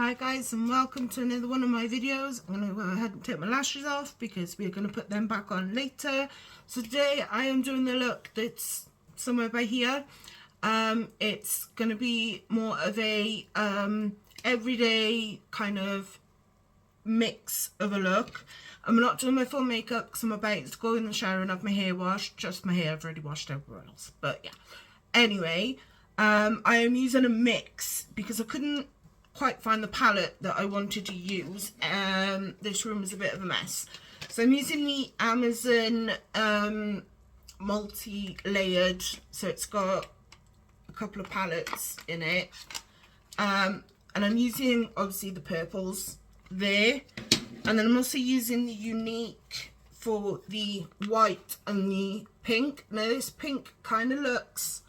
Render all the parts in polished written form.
Hi guys, and welcome to another one of my videos. I'm going to go ahead and take my lashes off because we're going to put them back on later. So today I am doing the look that's somewhere by here. It's going to be more of a everyday kind of mix of a look. I'm not doing my full makeup because I'm about to go in the shower and have my hair washed. Just my hair, I've already washed everywhere else. But yeah, anyway, I am using a mix because I couldn't quite find the palette that I wanted to use. This room is a bit of a mess, so I'm using the Amazon multi-layered, so it's got a couple of palettes in it, and I'm using obviously the purples there, and then I'm also using the Unique for the white and the pink. Now this pink kind of looks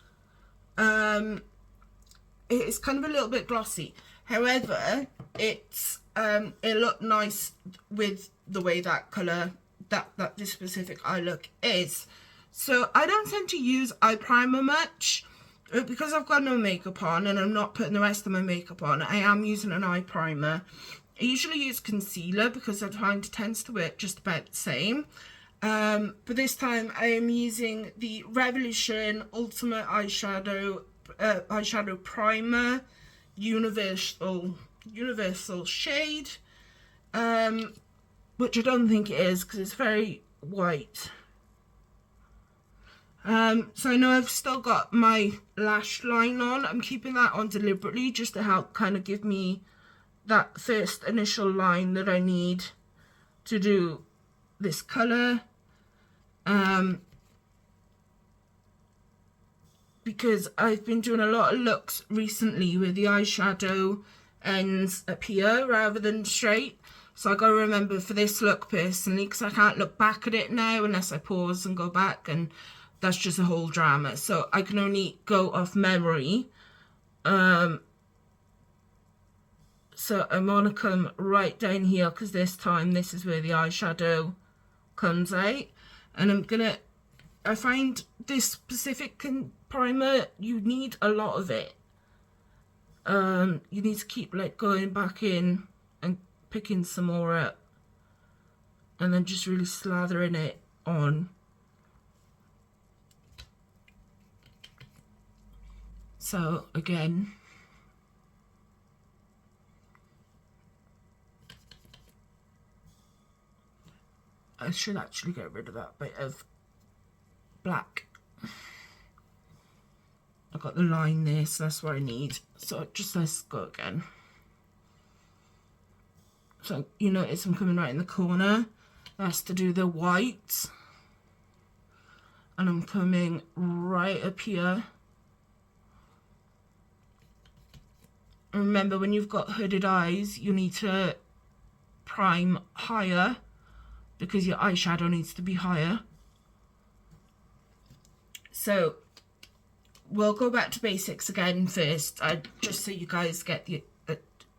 it's kind of a little bit glossy. However, it looked nice with the way that colour, that this specific eye look is. So I don't tend to use eye primer much because I've got no makeup on and I'm not putting the rest of my makeup on. I am using an eye primer. I usually use concealer because I find it tends to work just about the same. But this time I am using the Revolution Ultimate Eyeshadow Primer universal shade, which I don't think it is because it's very white. So I know I've still got my lash line on. I'm keeping that on deliberately just to help kind of give me that first initial line that I need to do this colour. Because I've been doing a lot of looks recently where the eyeshadow ends up here rather than straight. So I got to remember for this look personally, because I can't look back at it now unless I pause and go back, and that's just a whole drama. So I can only go off memory. So I'm going to come right down here because this time this is where the eyeshadow comes out. And I find this specific primer, you need a lot of it. You need to keep like going back in and picking some more up and then just really slathering it on. So again, I should actually get rid of that bit of black. I've got the line there, so that's what I need. So just let's go again. So you notice I'm coming right in the corner. That's to do the white. And I'm coming right up here. And remember, when you've got hooded eyes, you need to prime higher because your eyeshadow needs to be higher. So we'll go back to basics again first, just so you guys get the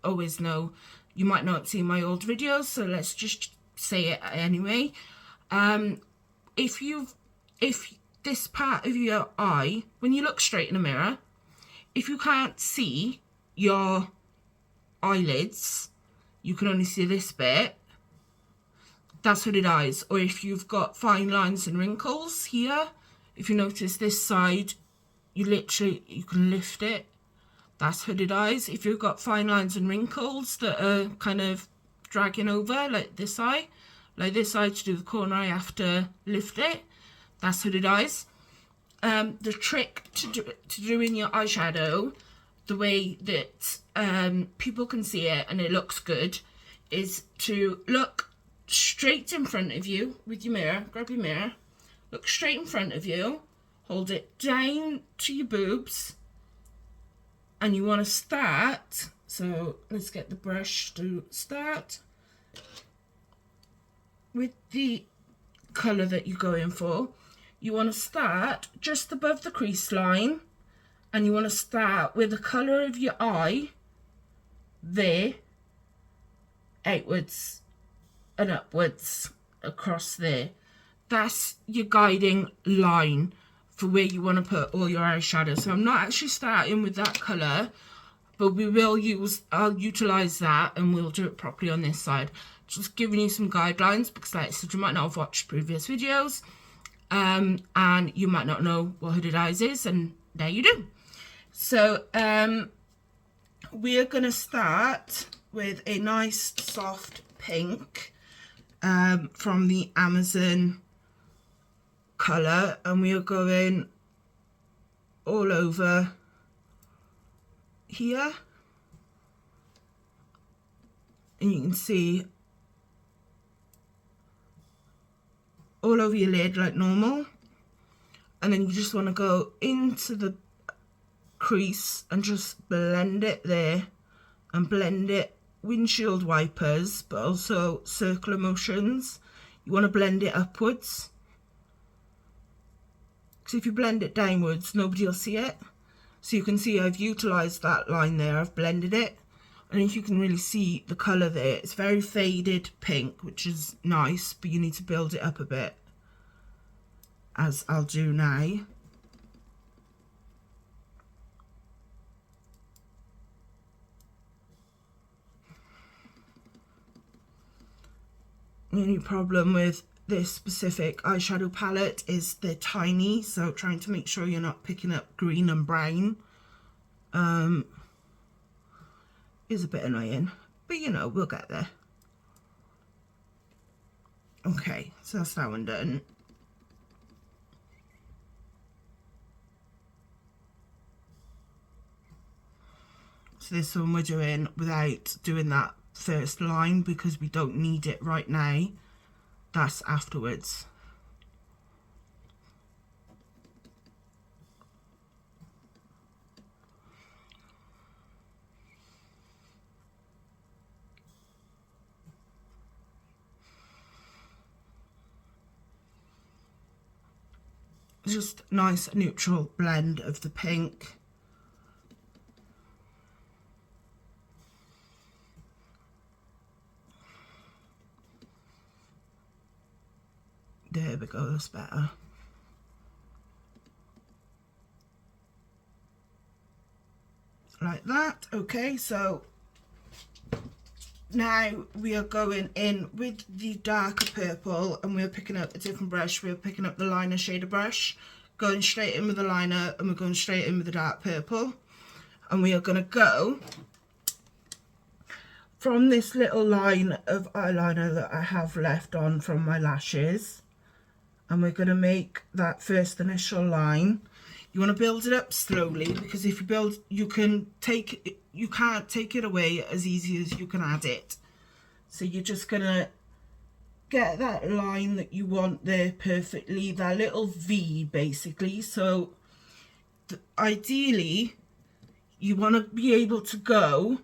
always know. You might not see my old videos, so let's just say it anyway. If this part of your eye, when you look straight in a mirror, if you can't see your eyelids, you can only see this bit, that's hooded eyes. Or if you've got fine lines and wrinkles here, if you notice this side, you can lift it, that's hooded eyes. If you've got fine lines and wrinkles that are kind of dragging over, like this eye to do the corner, I have to lift it, that's hooded eyes. The trick to doing your eyeshadow, the way that people can see it and it looks good, is to look straight in front of you with your mirror. Grab your mirror, look straight in front of you, hold it down to your boobs, and you want to start, so let's get the brush to start with the colour that you're going for. You want to start just above the crease line, and you want to start with the colour of your eye there, outwards and upwards across there. That's your guiding line for where you want to put all your eyeshadow. So I'm not actually starting with that colour, but I'll utilize that and we'll do it properly on this side. Just giving you some guidelines because like I said, you might not have watched previous videos, and you might not know what hooded eyes is, and there you do. So we're gonna start with a nice soft pink from the Amazon colour, and we are going all over here, and you can see all over your lid like normal, and then you just want to go into the crease and just blend it there, and blend it windshield wipers but also circular motions. You want to blend it upwards, because if you blend it downwards nobody will see it. So you can see I've utilized that line there, I've blended it, and if you can really see the colour there, it's very faded pink, which is nice, but you need to build it up a bit, as I'll do now. The only problem with this specific eyeshadow palette is they're tiny, so trying to make sure you're not picking up green and brown is a bit annoying, but you know, we'll get there. Okay, so that's that one done. So this one we're doing without doing that first line because we don't need it right now. That's afterwards. Just nice neutral blend of the pink. There we go, that's better. Like that. Okay, so now we are going in with the darker purple, and we're picking up a different brush. We're picking up the liner shader brush, going straight in with the liner, and we're going straight in with the dark purple. And we are going to go from this little line of eyeliner that I have left on from my lashes, and we're going to make that first initial line. You want to build it up slowly, because if you build, you can't take it away as easy as you can add it. So you're just going to get that line that you want there perfectly, that little V basically. So ideally you want to be able to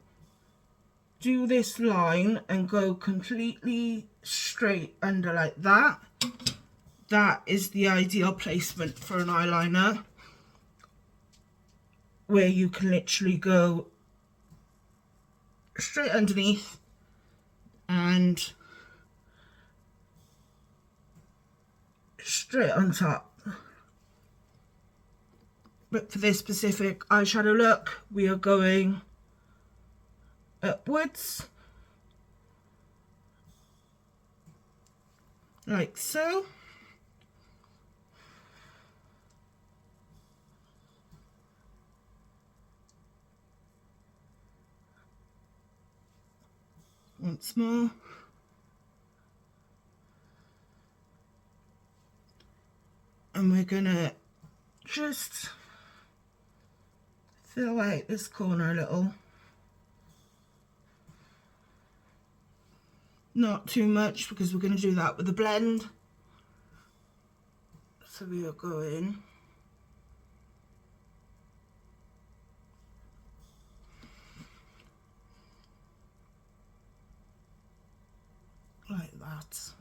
do this line and go completely straight under like that. That is the ideal placement for an eyeliner, where you can literally go straight underneath and straight on top. But for this specific eyeshadow look, we are going upwards, like so. Once more. And we're gonna just fill out this corner a little. Not too much, because we're going to do that with a blend. So we are going like that.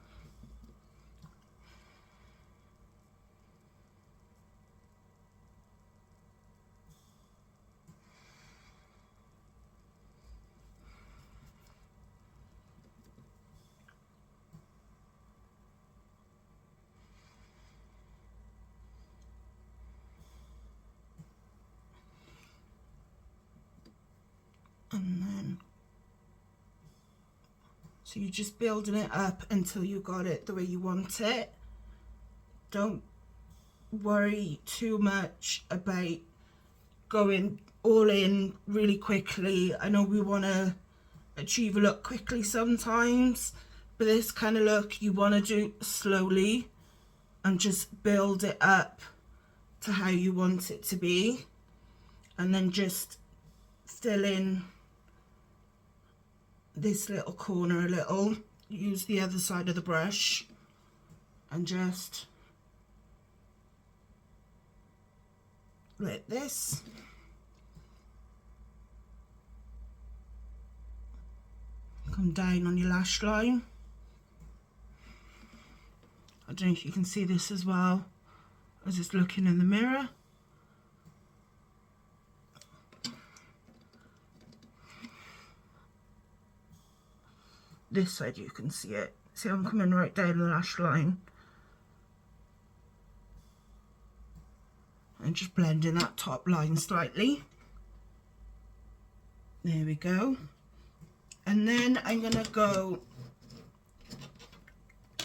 And then, so you're just building it up until you got it the way you want it. Don't worry too much about going all in really quickly. I know we want to achieve a look quickly sometimes, but this kind of look you want to do slowly and just build it up to how you want it to be, and then just fill in this little corner a little. Use the other side of the brush and just like this. Come down on your lash line. I don't know if you can see this as well. I was just looking in the mirror. This side you can see it. See, I'm coming right down the lash line. And just blending that top line slightly. There we go. And then I'm going to go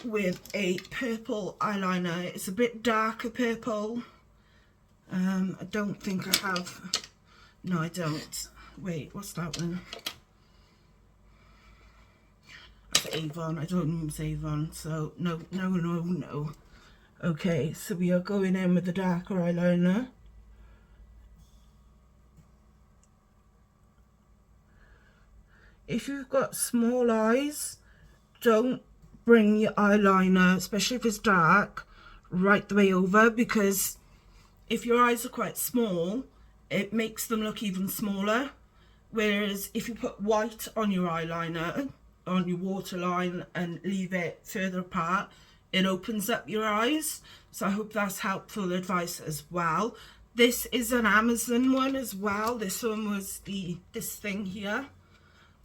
with a purple eyeliner. It's a bit darker purple. I don't think I have. No, I don't. Wait, what's that one? That's Avon. I don't use Avon, so no. Okay, so we are going in with the darker eyeliner. If you've got small eyes, don't bring your eyeliner, especially if it's dark, right the way over, because if your eyes are quite small, it makes them look even smaller. Whereas if you put white on your eyeliner, on your waterline, and leave it further apart, it opens up your eyes. So I hope that's helpful advice as well. This is an Amazon one as well. This one was this thing here.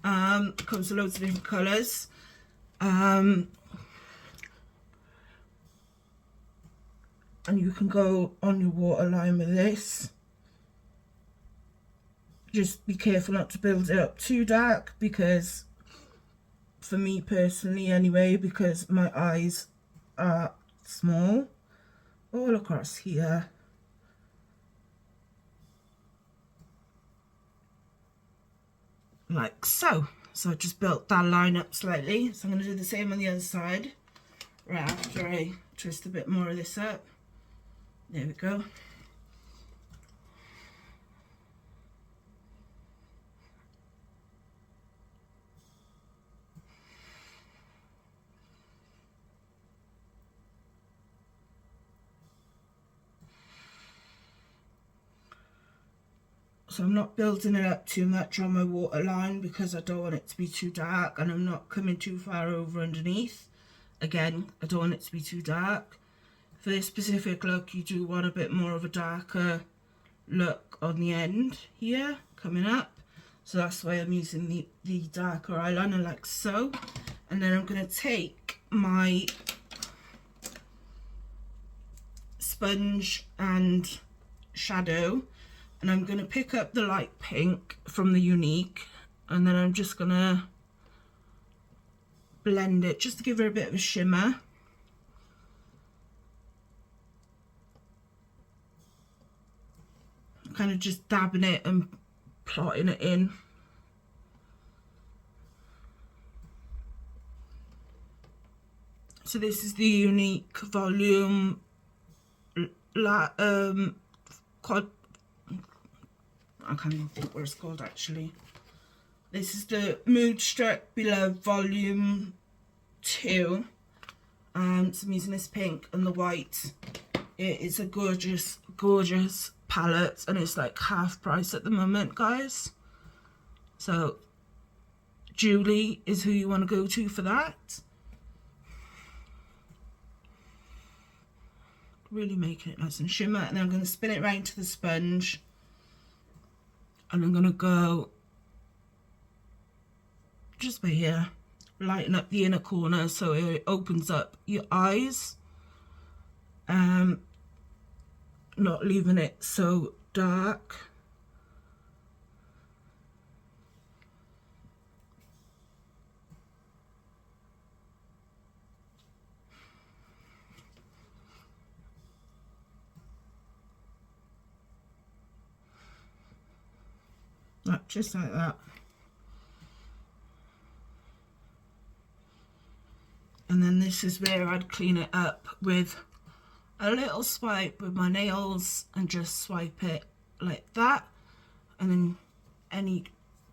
Comes with loads of different colours. And you can go on your waterline with this. Just be careful not to build it up too dark, because for me personally anyway, because my eyes are small, all across here. Like so. So I just built that line up slightly. So I'm going to do the same on the other side. Right after I twist a bit more of this up. There we go. So I'm not building it up too much on my waterline because I don't want it to be too dark, and I'm not coming too far over underneath. Again, I don't want it to be too dark. For this specific look, you do want a bit more of a darker look on the end here, coming up. So that's why I'm using the darker eyeliner like so. And then I'm going to take my sponge and shadow, and I'm going to pick up the light pink from the Unique, and then I'm just going to blend it just to give her a bit of a shimmer. Kind of just dabbing it and plotting it in. So this is the Unique Volume I can't even think what it's called actually. This is the Moodstruck Beloved Volume 2. So I'm using this pink and the white. It is a gorgeous, gorgeous palette, and it's like half price at the moment, guys. So Julie is who you want to go to for that. Really making it nice and shimmer, and then I'm going to spin it round to the sponge, and I'm going to go just by here, lighten up the inner corner so it opens up your eyes, not leaving it so dark. just like that. And then this is where I'd clean it up with a little swipe with my nails and just swipe it like that. And then any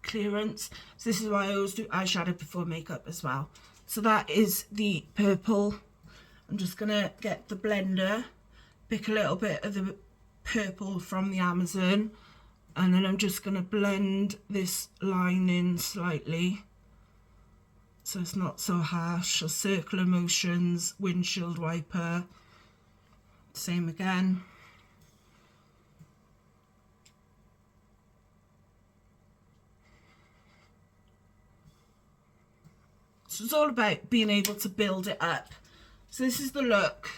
clearance. So this is why I always do eyeshadow before makeup as well. So that is the purple. I'm just gonna get the blender, pick a little bit of the purple from the Amazon, and then I'm just gonna blend this line in slightly so it's not so harsh. So circular motions, windshield wiper, same again. So it's all about being able to build it up. So this is the look.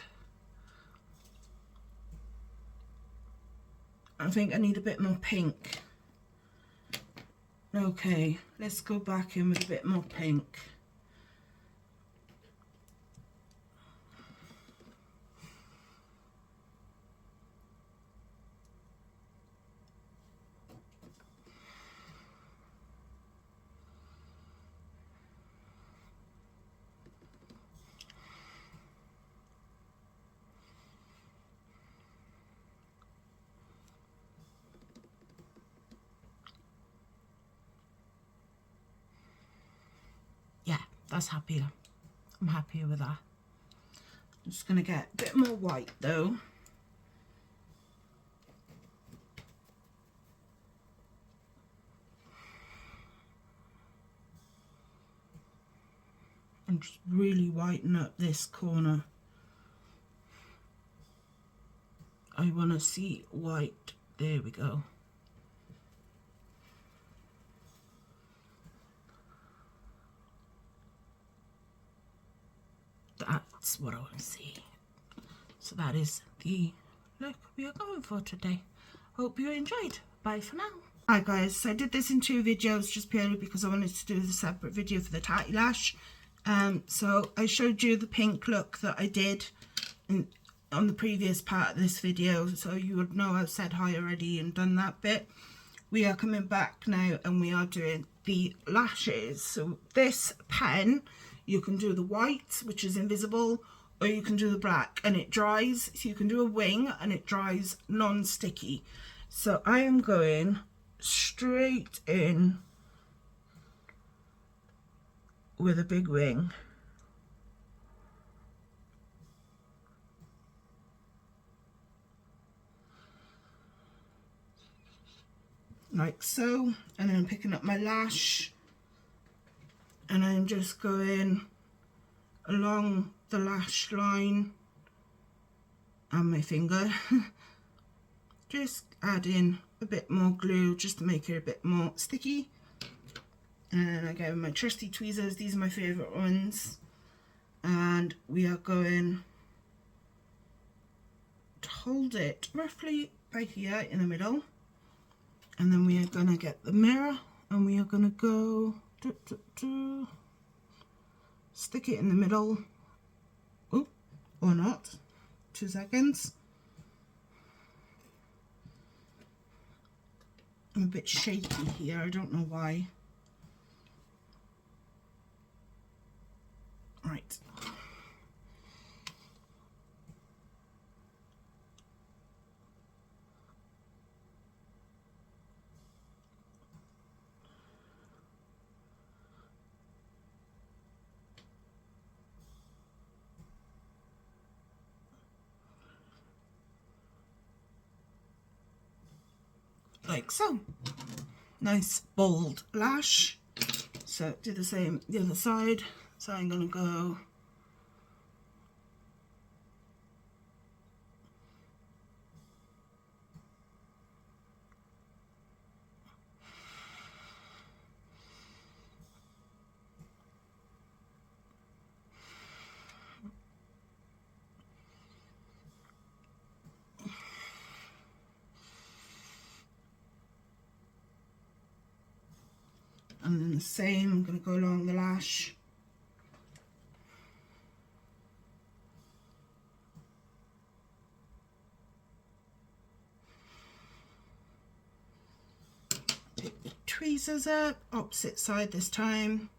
I think I need a bit more pink. Okay, let's go back in with a bit more pink. Yeah, that's happier. I'm happier with that. I'm just going to get a bit more white though. And just really whiten up this corner. I want to see white. There we go. That's what I want to see. So that is the look we are going for today. Hope you enjoyed. Bye for now. Hi guys, so I did this in 2 videos just purely because I wanted to do the separate video for the tatti lash. So I showed you the pink look that I did on the previous part of this video, so you would know I've said hi already and done that bit. We are coming back now and we are doing the lashes. So this pen, you can do the white, which is invisible, or you can do the black and it dries. So you can do a wing and it dries non-sticky. So I am going straight in with a big wing. Like so, and then I'm picking up my lash and I'm just going along the lash line and my finger. Just add in a bit more glue just to make it a bit more sticky. And then I go with my trusty tweezers. These are my favourite ones. And we are going to hold it roughly right here in the middle. And then we are going to get the mirror and we are going to go stick it in the middle. Oh, or not. 2 seconds. I'm a bit shaky here, I don't know why. Right. Like so. Nice bold lash. So do the same the other side. So I'm going to go and then the same, I'm going to go along the lash. Take the tweezers up, opposite side this time.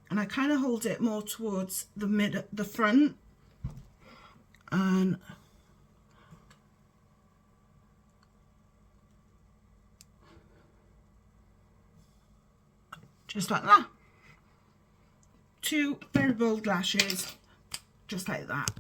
And I kind of hold it more towards the front, and just like that. 2 very bold lashes, just like that.